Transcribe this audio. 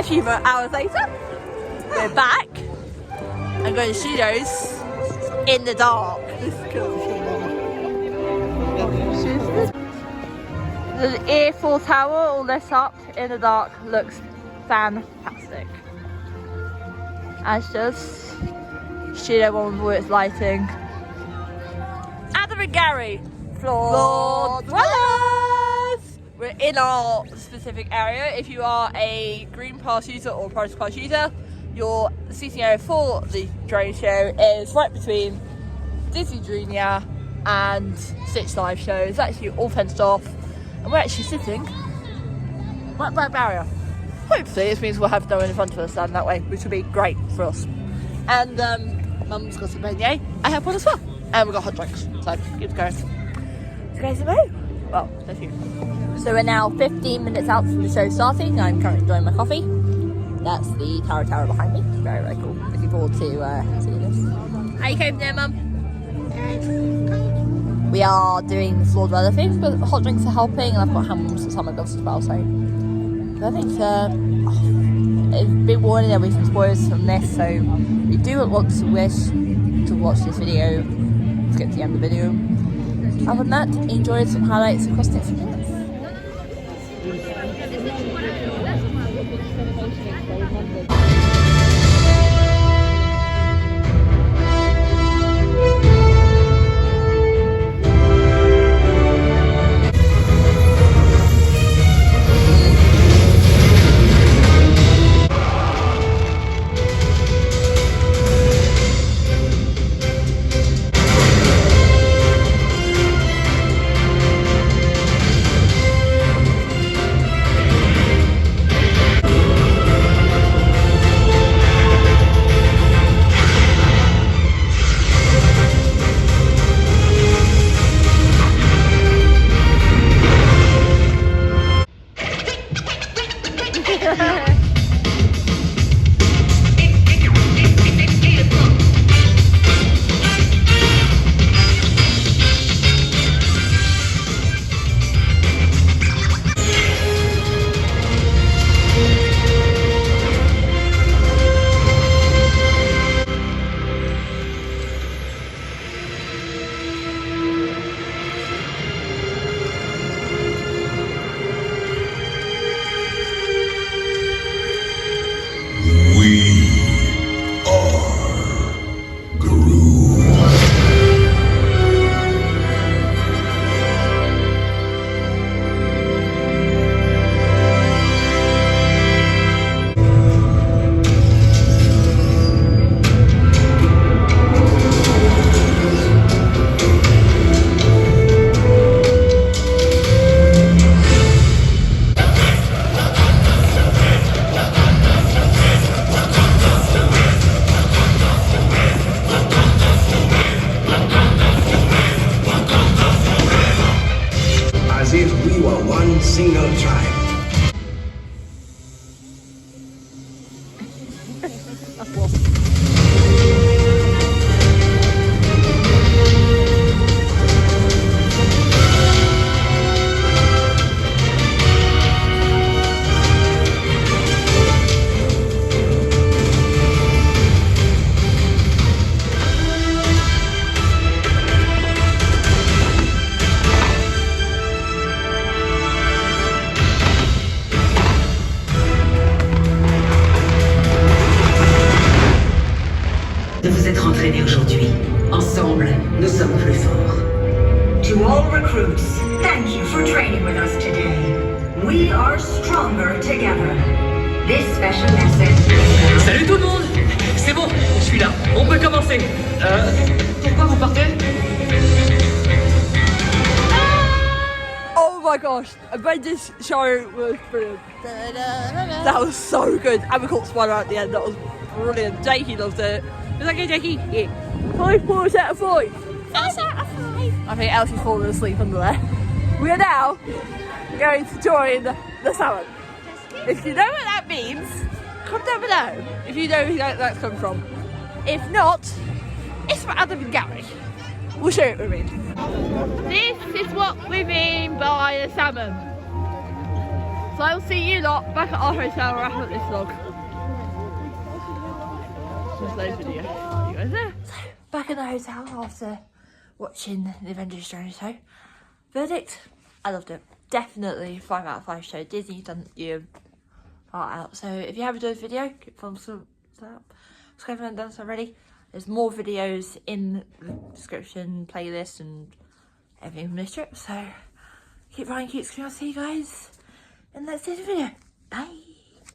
A few more hours later, we're back and going to studios in the dark. This is cool. The Eiffel Tower all lit up in the dark looks fantastic. As does Studio 1 with all its lighting. Adam and Gary, floor dwellers! We're in our specific area. If you are a Green Pass user or Priority Pass user, your seating area for the drone show is right between Disney Junior and Stitch Live show. It's actually all fenced off, and we're actually sitting right by a barrier. Hopefully this means we'll have no one in front of us stand that way, which will be great for us. And Mum's got some beignet. I have one as well. And we've got hot drinks, so good to go. So guys, well, there's you. So we're now 15 minutes out from the show starting. I'm currently enjoying my coffee. That's the Tower behind me. Very, very cool. Looking forward to seeing this. How you coping there, Mum? We are doing the floor dweller thing, but the hot drinks are helping, and I've got hams and summer gloves as well, so I think it's a bit warning, there'll be some spoilers from this, so if you do want to wish to watch this video, let's get to the end of the video. Other than that, enjoy some highlights across the next few minutes. de vous être entraînés aujourd'hui. Ensemble, nous sommes plus forts. To all recruits, thank you for training with us today. We are stronger together. This special lesson. Salut tout le monde! C'est bon, je suis là. On peut commencer. Pourquoi vous partez? Oh my gosh, Avengers show was brilliant. That was so good. And we caught Spider at the end, that was brilliant. Jakey loved it. Was that good, Jakey? Yeah. 5 points out of 5. 5 out of 5. I think Elsie's fallen asleep under there. We are now going to join the salon. If you know what that means, comment down below if you know who that's come from. If not, it's for Adam and Gary. We'll show you what we mean. This is what we mean by a salmon. So I will see you lot back at our hotel where I have this vlog. Just those videos. See you guys there. So, back at the hotel after watching the Avengers show. Verdict, I loved it. Definitely 5 out of 5 show. Disney's done you part out. So if you haven't done a video, give thumbs up. Subscribe if you haven't done so already. There's more videos in the description, playlist and everything from this trip. So keep running, keep screaming. I'll see you guys in the next video. Bye.